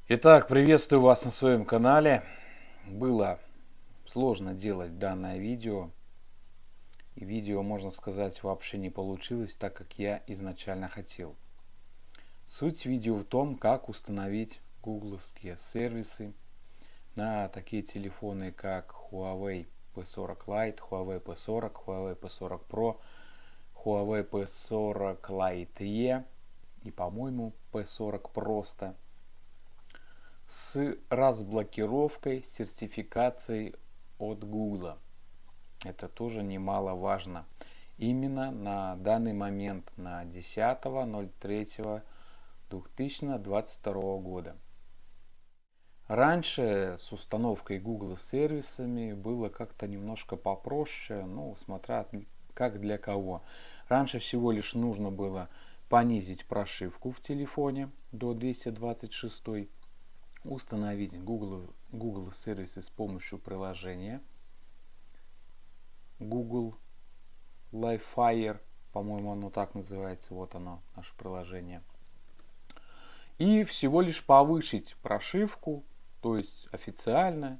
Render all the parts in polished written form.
Итак, приветствую вас на своем канале. Было сложно делать данное видео. И видео, можно сказать, вообще не получилось, так как я изначально хотел. Суть видео в том, как установить гугловские сервисы на такие телефоны, как Huawei P40 Lite, Huawei P40, Huawei P40 Pro, Huawei P40 Lite E и, по-моему, P40 просто, с разблокировкой, сертификацией от Google. Это тоже немаловажно. Именно на данный момент, на 10.03.2022 года. Раньше с установкой Google сервисами было как-то немножко попроще, ну, смотря как для кого. Раньше всего лишь нужно было понизить прошивку в телефоне до 226, установить Google сервисы с помощью приложения Google Livefire, по-моему, оно так называется, вот оно, наше приложение. И всего лишь повысить прошивку, то есть официально,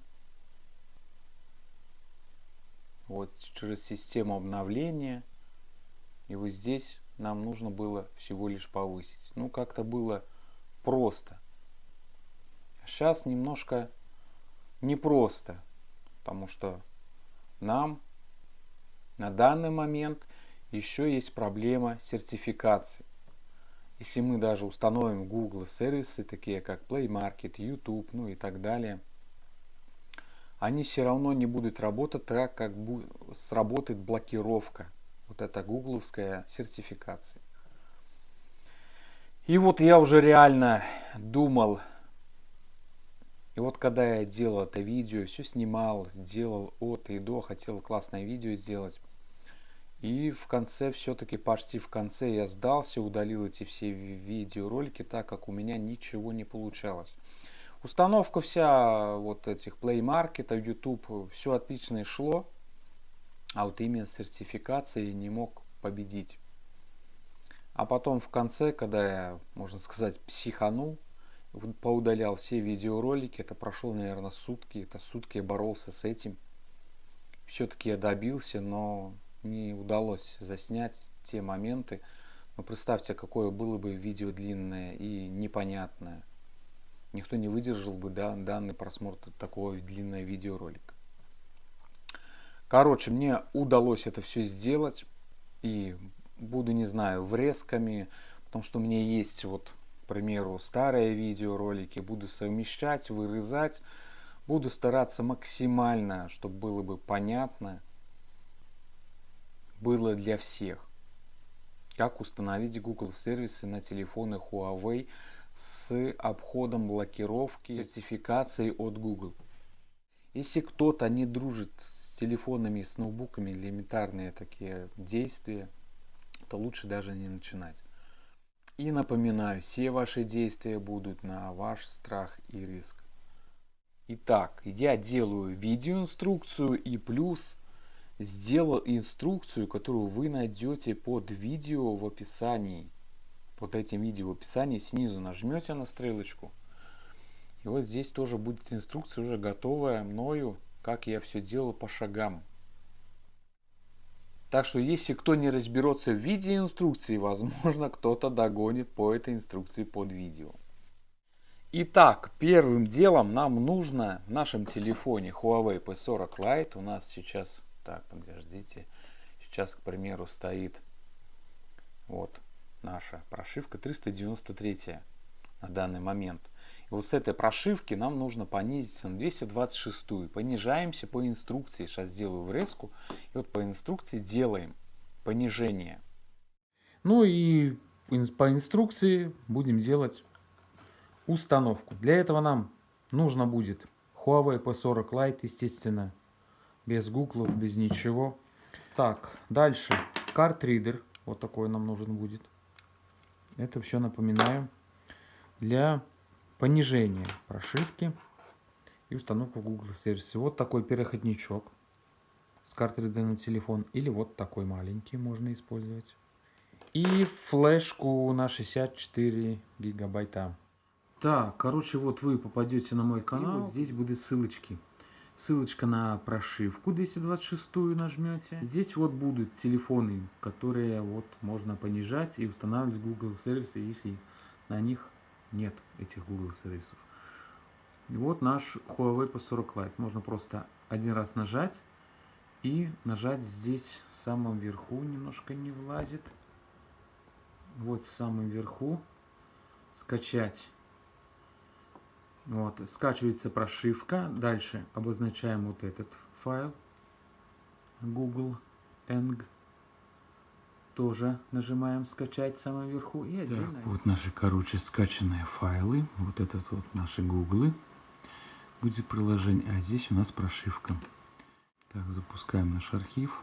вот через систему обновления. И вот здесь нам нужно было всего лишь повысить. Ну, как-то было просто. Сейчас немножко непросто, потому что нам на данный момент еще есть проблема сертификации. Если мы даже установим Google сервисы, такие как Play Market, YouTube, ну и так далее, они все равно не будут работать так, как сработает блокировка. Вот эта гугловская сертификация. И вот я уже реально думал, и вот когда я делал это видео, все снимал, делал от и до, хотел классное видео сделать. И в конце, все-таки почти в конце я сдался, удалил эти все видеоролики, так как у меня ничего не получалось. Установка вся вот этих Play Market, YouTube, все отлично шло, а вот именно сертификации не мог победить. А потом в конце, когда я, можно сказать, психанул, поудалял все видеоролики, это прошло, наверное, сутки, это сутки я боролся с этим. Все-таки я добился, но не удалось заснять те моменты. Но представьте, какое было бы видео длинное и непонятное. Никто не выдержал бы данный просмотр такого длинного видеоролика. Короче, мне удалось это все сделать. И буду, не знаю, врезками, потому что у меня есть вот, к примеру, старые видеоролики. Буду совмещать, вырезать. Буду стараться максимально, чтобы было бы понятно, было для всех. Как установить Google сервисы на телефоны Huawei с обходом блокировки сертификации от Google. Если кто-то не дружит с телефонами, с ноутбуками, элементарные такие действия, то лучше даже не начинать. И напоминаю, все ваши действия будут на ваш страх и риск. Итак, я делаю видеоинструкцию и плюс сделал инструкцию, которую вы найдете под видео в описании. Под этим видео в описании снизу нажмете на стрелочку. И вот здесь тоже будет инструкция уже готовая мною, как я все делал по шагам. Так что если кто не разберется в видеоинструкции, возможно кто-то догонит по этой инструкции под видео. Итак, первым делом нам нужно в нашем телефоне Huawei P40 Lite. У нас сейчас, так, подождите, сейчас, к примеру, стоит вот наша прошивка 393 на данный момент. И вот с этой прошивки нам нужно понизиться на 226. Понижаемся по инструкции. Сейчас сделаю врезку. И вот по инструкции делаем понижение. Ну и по инструкции будем делать установку. Для этого нам нужно будет Huawei P40 Lite, естественно, без Google, без ничего. Так, дальше картридер. Вот такой нам нужен будет. Это все, напоминаю, для понижения прошивки и установку Google сервиса. Вот такой переходничок с картридера на телефон. Или вот такой маленький можно использовать. И флешку на 64 гигабайта. Так, короче, вот вы попадете на мой канал, вот здесь будут ссылочки. Ссылочка на прошивку 226 нажмете. Здесь вот будут телефоны, которые вот можно понижать и устанавливать Google сервисы, если на них нет этих Google сервисов. И вот наш Huawei P40 Lite. Можно просто один раз нажать и нажать здесь в самом верху, немножко не влазит. Вот в самом верху скачать. Вот, скачивается прошивка. Дальше обозначаем вот этот файл. Google Eng. Тоже нажимаем скачать в самом верху. И отдельно. Так, вот наши, короче, скачанные файлы. Вот этот вот наши гуглы. Будет приложение. А здесь у нас прошивка. Так, запускаем наш архив.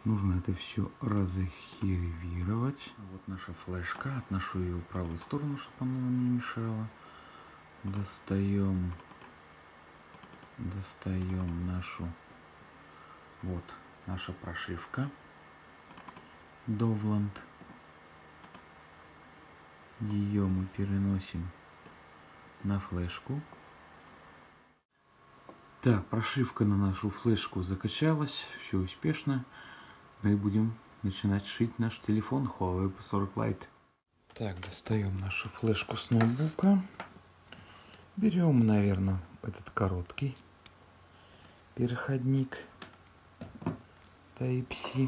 Нужно это все разархивировать. Вот наша флешка. Отношу ее в правую сторону, чтобы она нам не мешала. Достаем нашу, вот наша прошивка Dovland. Ее мы переносим на флешку. Так, прошивка на нашу флешку закачалась, все успешно. Мы будем начинать шить наш телефон Huawei P40 Lite. Так, достаем нашу флешку с ноутбука. Берем, наверное, этот короткий переходник Type-C.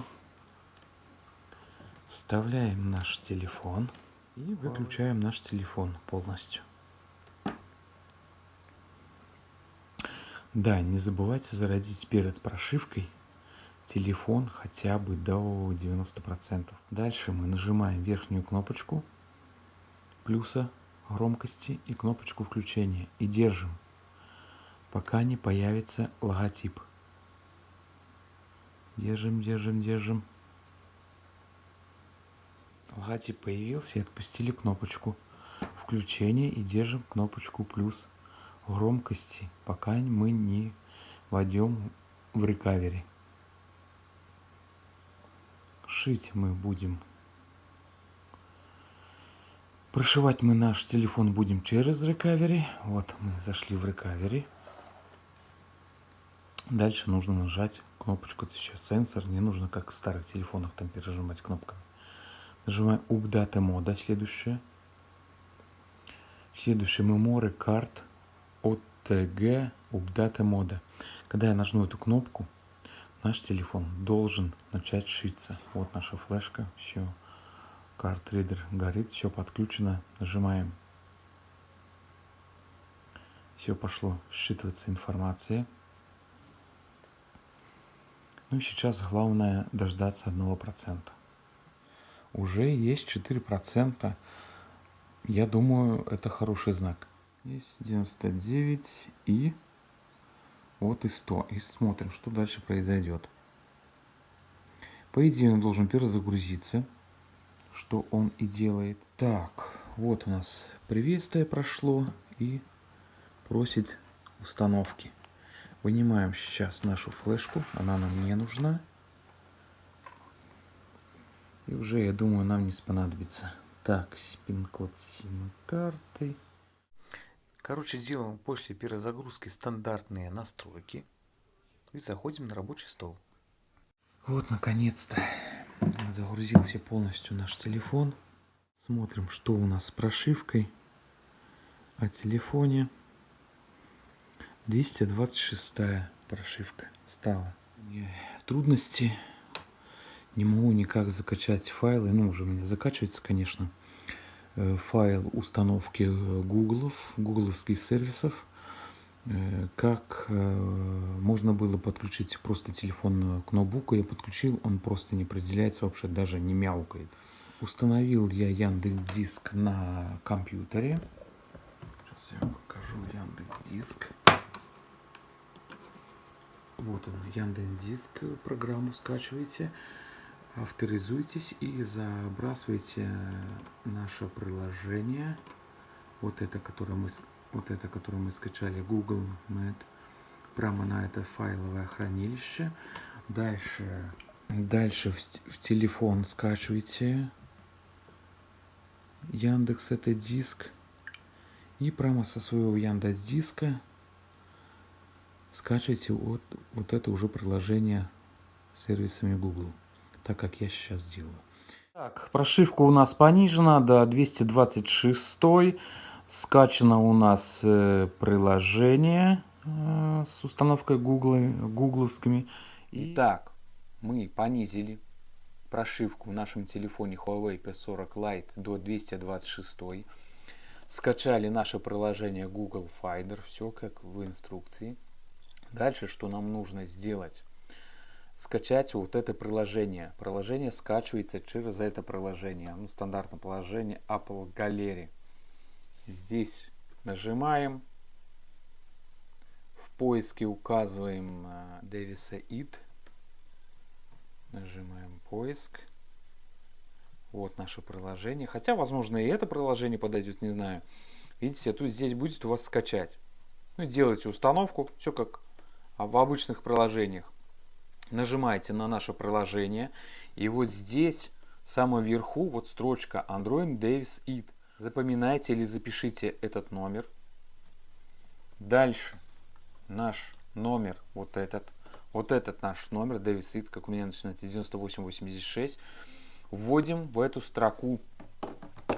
Вставляем наш телефон и выключаем наш телефон полностью. Да, не забывайте зарядить перед прошивкой телефон хотя бы до 90%. Дальше мы нажимаем верхнюю кнопочку плюса громкости и кнопочку включения и держим, пока не появится логотип. Держим. Логотип появился и отпустили кнопочку включения и держим кнопочку плюс громкости, пока мы не войдем в рекавери. Шить мы будем. Прошивать мы наш телефон будем через рекавери. Вот мы зашли в рекавери. Дальше нужно нажать кнопочку. Это сейчас сенсор. Не нужно, как в старых телефонах, там пережимать кнопками. Нажимаем Update мода. Следующее Memory Card OTG Update мода. Когда я нажму эту кнопку, наш телефон должен начать шиться. Вот наша флешка. Все. Карт-ридер горит, все подключено. Нажимаем. Все пошло считываться информация. Ну и сейчас главное дождаться 1%. Уже есть 4%. Я думаю, это хороший знак. Есть 99 и вот и 100. И смотрим, что дальше произойдет. По идее, он должен перезагрузиться, что он и делает. Так, вот у нас приветствие прошло и просит установки. Вынимаем сейчас нашу флешку, она нам не нужна. И уже, я думаю, нам не понадобится. Так, пин-код сим-карты. Короче, делаем после перезагрузки стандартные настройки и заходим на рабочий стол. Вот, наконец-то загрузился полностью наш телефон. Смотрим, что у нас с прошивкой. О телефоне 226 прошивка стала. Трудности. Не могу никак закачать файлы. Ну, уже у меня закачивается, конечно, файл установки гугловских сервисов. Как можно было подключить просто телефон к ноутбуку. Я подключил, он просто не определяется вообще, даже не мяукает. Установил я Яндекс.Диск на компьютере. Сейчас я вам покажу Яндекс.Диск. Вот он, Яндекс.Диск, программу скачиваете, авторизуйтесь и забрасываете наше приложение. Вот это, которое мы скачали, Google Net, прямо на это файловое хранилище. Дальше в телефон скачивайте Яндекс, это диск. И прямо со своего Яндекс.Диска скачивайте вот это уже приложение с сервисами Google, так как я сейчас делаю. Так, прошивка у нас понижена до 226. Скачано у нас приложение с установкой гугловскими. Итак, мы понизили прошивку в нашем телефоне Huawei P40 Lite до 226. Скачали наше приложение Google Finder, все как в инструкции. Дальше, что нам нужно сделать? Скачать вот это приложение. Приложение скачивается через это приложение. Ну, стандартное приложение Apple Gallery. Здесь нажимаем. В поиске указываем DeviceID. Нажимаем поиск. Вот наше приложение. Хотя, возможно, и это приложение подойдет, не знаю. Видите, тут здесь будет у вас скачать. Ну, делайте установку. Все как в обычных приложениях. Нажимаете на наше приложение. И вот здесь, в самом верху, вот строчка Android DeviceID. Запоминайте или запишите этот номер. Дальше наш номер, вот этот наш номер, DeviceID, как у меня начинается 9886. Вводим в эту строку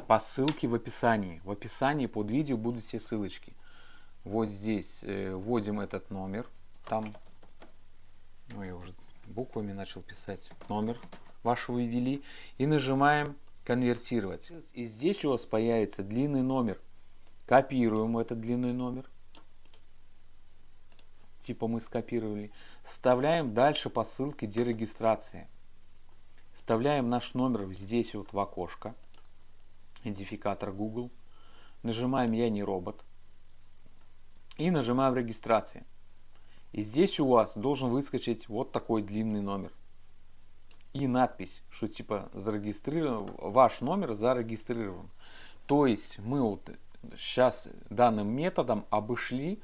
по ссылке в описании. В описании под видео будут все ссылочки. Вот здесь вводим этот номер. Там, ну я уже буквами начал писать. Номер вашего ввели. И нажимаем конвертировать. И здесь у вас появится длинный номер. Копируем этот длинный номер. Типа мы скопировали. Вставляем дальше по ссылке дерегистрации. Вставляем наш номер здесь вот в окошко. Идентификатор Google. Нажимаем «Я не робот». И нажимаем «Регистрация». И здесь у вас должен выскочить вот такой длинный номер. И надпись, что типа зарегистрирован, ваш номер зарегистрирован. То есть мы вот сейчас данным методом обошли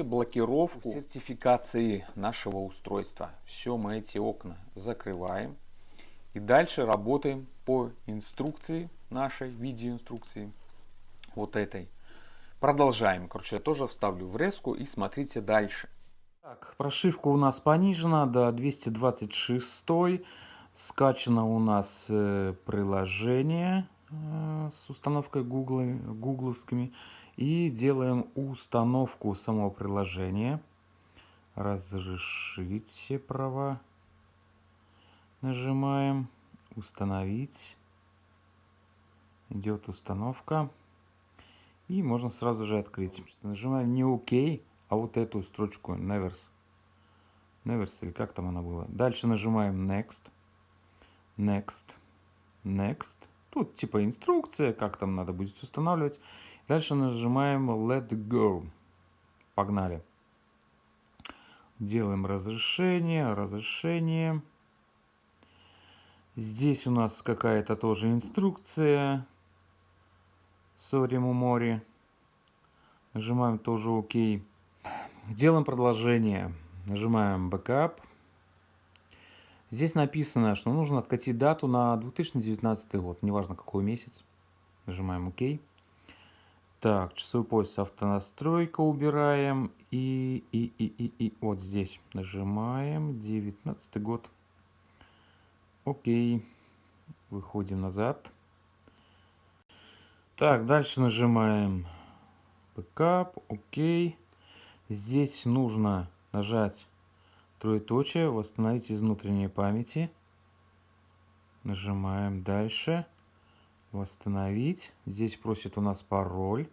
блокировку сертификации нашего устройства. Все, мы эти окна закрываем. И дальше работаем по инструкции нашей, видеоинструкции. Вот этой. Продолжаем. Короче, я тоже вставлю в резку и смотрите дальше. Так, прошивка у нас понижена до 226. Скачано у нас приложение с установкой гугловскими. И делаем установку самого приложения. Разрешить все права. Нажимаем. Установить. Идет установка. И можно сразу же открыть. Нажимаем не ОК, а вот эту строчку Never или как там она была. Дальше нажимаем Next. Next. Next. Тут типа инструкция, как там надо будет устанавливать. Дальше нажимаем Let Go. Погнали. Делаем разрешение. Здесь у нас какая-то тоже инструкция. Sorry, Мумори. Нажимаем тоже ОК. Делаем продолжение. Нажимаем Backup. Здесь написано, что нужно откатить дату на 2019 год. Неважно какой месяц. Нажимаем ОК. Так, часовой пояс, автонастройка убираем. И вот здесь нажимаем 19 год. Окей. Выходим назад. Так, дальше нажимаем Backup. Окей. Здесь нужно нажать троеточие, восстановить из внутренней памяти. Нажимаем дальше. Восстановить. Здесь просит у нас пароль.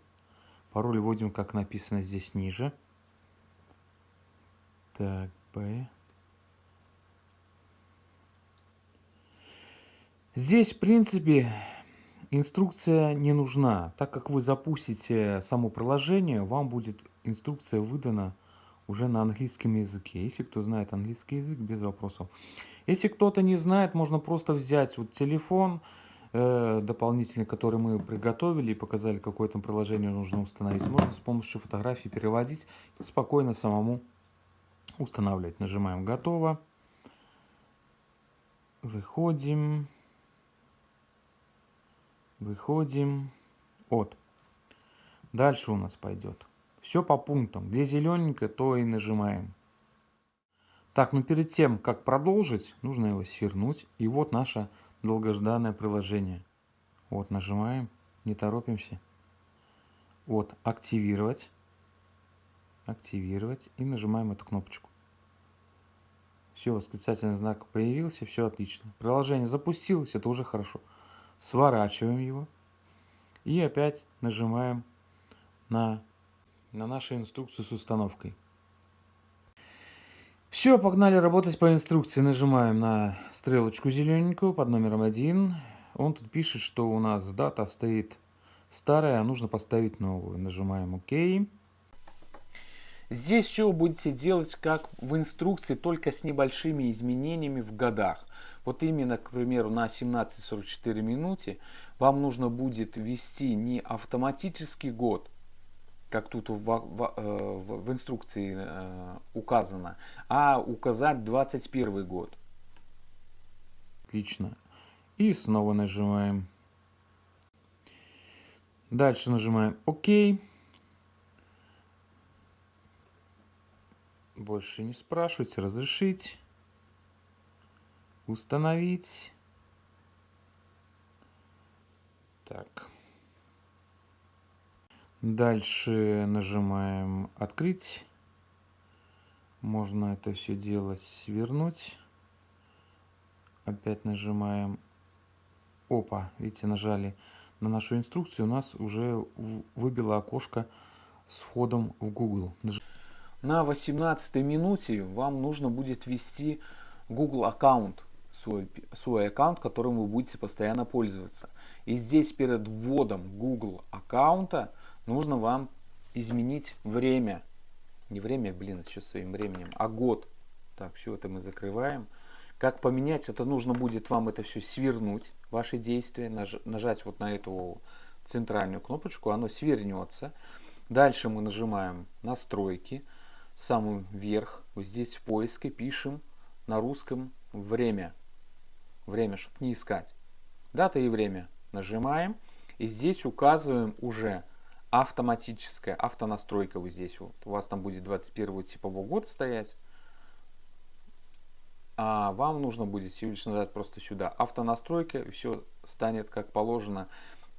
Пароль вводим, как написано здесь ниже. Так, Б. Здесь, в принципе, инструкция не нужна. Так как вы запустите само приложение, вам будет инструкция выдана уже на английском языке. Если кто знает английский язык, без вопросов. Если кто-то не знает, можно просто взять вот телефон дополнительный, который мы приготовили и показали, какое там приложение нужно установить. Можно с помощью фотографий переводить и спокойно самому устанавливать. Нажимаем «Готово». Выходим. Вот. Дальше у нас пойдет. Все по пунктам. Где зелененькое, то и нажимаем. Так, ну перед тем, как продолжить, нужно его свернуть. И вот наше долгожданное приложение. Вот нажимаем, не торопимся. Вот, активировать. Активировать. И нажимаем эту кнопочку. Все, восклицательный знак появился, все отлично. Приложение запустилось, это уже хорошо. Сворачиваем его. И опять нажимаем на нашу инструкцию с установкой. Все, погнали работать по инструкции. Нажимаем на стрелочку зелененькую под номером 1. Он тут пишет, что у нас дата стоит старая, а нужно поставить новую. Нажимаем ОК. Здесь все будете делать как в инструкции, только с небольшими изменениями в годах. Вот именно, к примеру, на 17:44 минуте вам нужно будет ввести не автоматический год, как тут в инструкции указано, а указать 21 год. Отлично. И снова нажимаем. Дальше нажимаем ОК. Больше не спрашивать, разрешить, установить. Так. Дальше нажимаем открыть. Можно это все дело свернуть. Опять нажимаем. Опа, видите, нажали на нашу инструкцию. У нас уже выбило окошко с входом в Google. На 18 минуте вам нужно будет ввести Google аккаунт, свой аккаунт, которым вы будете постоянно пользоваться. И здесь перед вводом Google аккаунта нужно вам изменить время. Не время, блин, еще своим временем, а год. Так, все это мы закрываем. Как поменять, это нужно будет вам это все свернуть, ваши действия, нажать вот на эту центральную кнопочку, оно свернется. Дальше мы нажимаем настройки. Самый вверх, вот здесь в поиске пишем на русском время. Время, чтобы не искать. Дата и время. Нажимаем. И здесь указываем уже автоматическая автонастройка. Вот здесь вот. У вас там будет 21 типового года стоять. А вам нужно будет всего лишь нажать просто сюда автонастройка. И все станет как положено.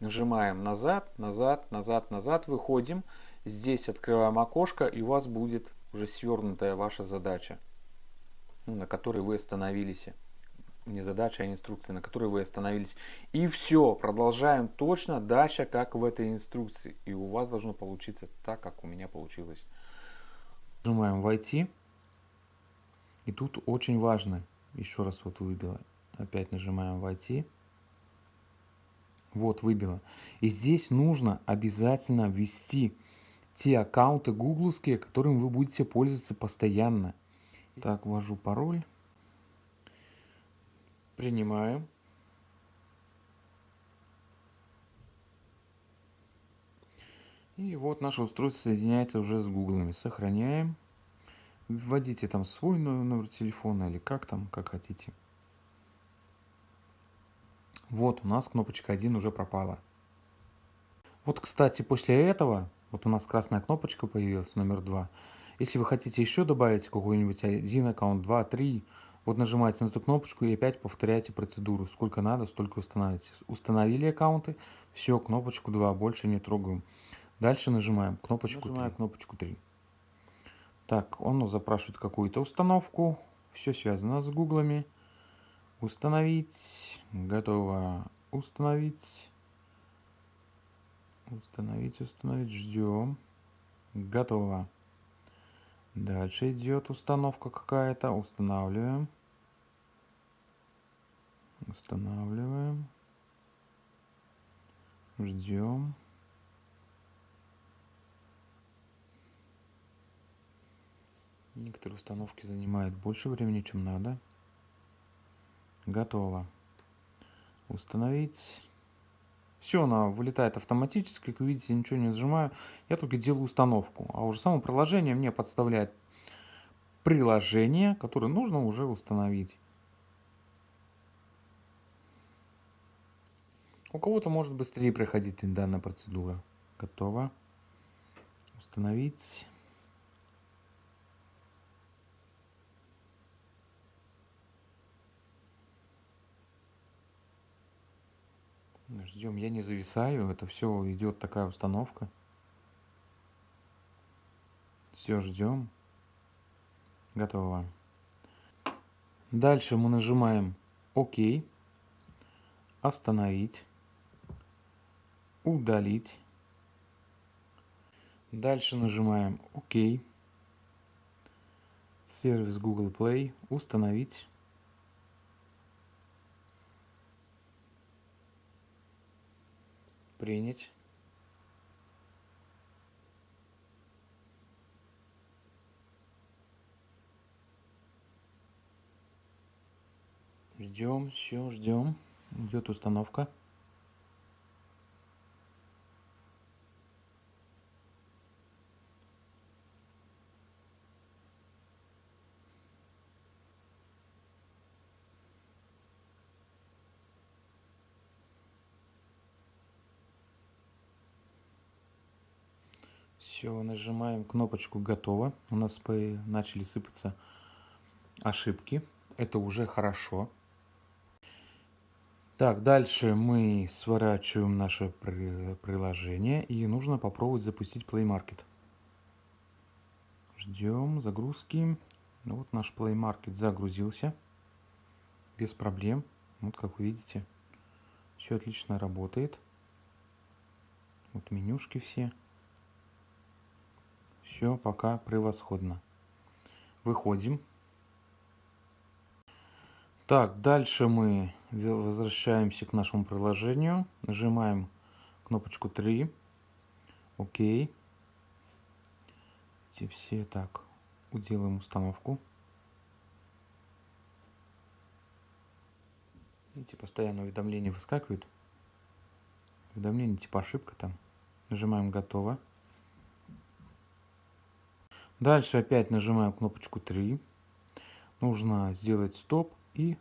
Нажимаем назад, назад, назад, назад. Выходим. Здесь открываем окошко. И у вас будет уже свернутая ваша задача, на которой вы остановились. Не задача, а инструкция, на которой вы остановились. И все, продолжаем точно дальше, как в этой инструкции. И у вас должно получиться так, как у меня получилось. Нажимаем «Войти». И тут очень важно, еще раз вот выбило. Опять нажимаем «Войти». Вот выбило. И здесь нужно обязательно ввести те аккаунты гугловские, которыми вы будете пользоваться постоянно. Так, ввожу пароль. Принимаю. И вот наше устройство соединяется уже с гуглами. Сохраняем. Вводите там свой номер телефона или как там, как хотите. Вот у нас кнопочка 1 уже пропала. Вот, кстати, после этого, вот у нас красная кнопочка появилась, номер 2. Если вы хотите еще добавить какой-нибудь один аккаунт, 2, 3, вот нажимаете на эту кнопочку и опять повторяете процедуру. Сколько надо, столько устанавливаете. Установили аккаунты, все, кнопочку 2, больше не трогаем. Дальше нажимаем кнопочку 3. Так, он запрашивает какую-то установку. Все связано с гуглами. Установить. Готово. Установить. Установить. Ждем. Готово. Дальше идет установка какая-то. Устанавливаем. Ждем. Некоторые установки занимают больше времени, чем надо. Готово. Установить. Все, она вылетает автоматически. Как вы видите, ничего не нажимаю. Я только делаю установку. А уже само приложение мне подставляет приложение, которое нужно уже установить. У кого-то может быстрее проходить данная процедура. Готово. Установить. Ждем, я не зависаю, это все идет такая установка. Все, ждем. Готово. Дальше мы нажимаем ОК, остановить, удалить. Дальше нажимаем ОК, сервис Google Play, установить. Принять. Ждем, все, ждем. Идет установка. Все, нажимаем кнопочку «Готово». У нас начали сыпаться ошибки. Это уже хорошо. Так, дальше мы сворачиваем наше приложение и нужно попробовать запустить Play Market. Ждем загрузки. Вот наш Play Market загрузился без проблем. Вот как вы видите, все отлично работает. Вот менюшки все. Все пока превосходно. Выходим. Так, дальше мы возвращаемся к нашему приложению. Нажимаем кнопочку 3. ОК. Эти все так. Уделаем установку. Видите, постоянно уведомления выскакивают. Уведомление типа ошибка там. Нажимаем «Готово». Дальше опять нажимаем кнопочку 3. Нужно сделать стоп и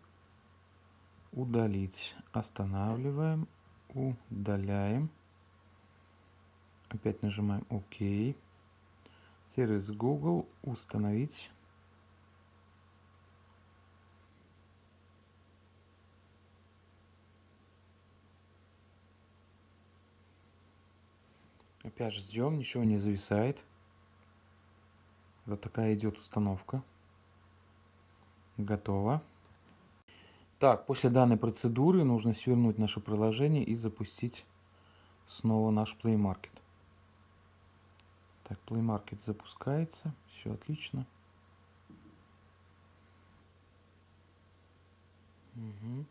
удалить. Останавливаем, удаляем. Опять нажимаем ОК. Сервис Google установить. Опять ждем, ничего не зависает. Вот такая идет установка. Готово. Так, после данной процедуры нужно свернуть наше приложение и запустить снова наш Play Market. Так, Play Market запускается. Все отлично. Угу.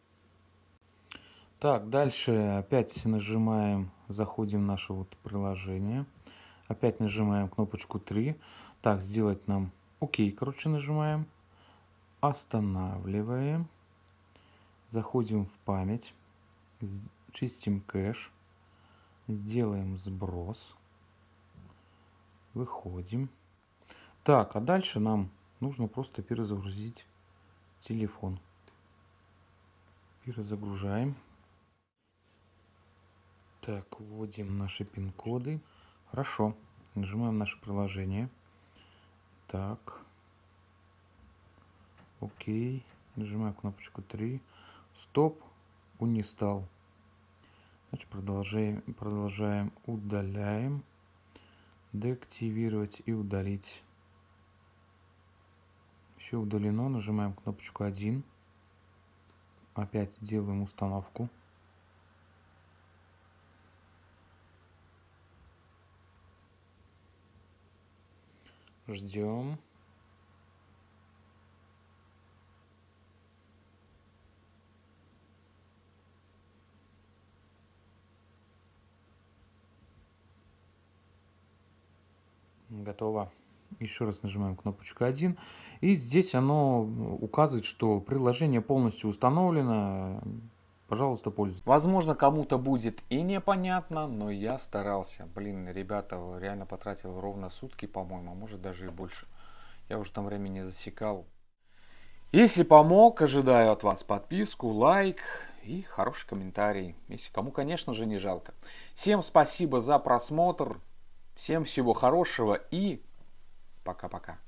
Так, дальше опять нажимаем, заходим в наше вот приложение. Опять нажимаем кнопочку 3. Так, сделать нам ОК, короче, нажимаем. Останавливаем. Заходим в память. Чистим кэш. Сделаем сброс. Выходим. Так, а дальше нам нужно просто перезагрузить телефон. Перезагружаем. Так, вводим наши пин-коды. Хорошо. Нажимаем наше приложение. Так. Окей. Нажимаем кнопочку 3. Стоп. Унистал. Значит, продолжаем. Удаляем. Деактивировать и удалить. Все удалено. Нажимаем кнопочку 1. Опять делаем установку. Ждем. Готово. Еще раз нажимаем кнопочку 1. И здесь оно указывает, что приложение полностью установлено. Пожалуйста, пользуйтесь. Возможно, кому-то будет и непонятно, но я старался. Блин, ребята, реально потратил ровно сутки, по-моему, а может даже и больше. Я уже там времени засекал. Если помог, ожидаю от вас подписку, лайк и хороший комментарий. Если кому, конечно же, не жалко. Всем спасибо за просмотр. Всем всего хорошего и пока-пока.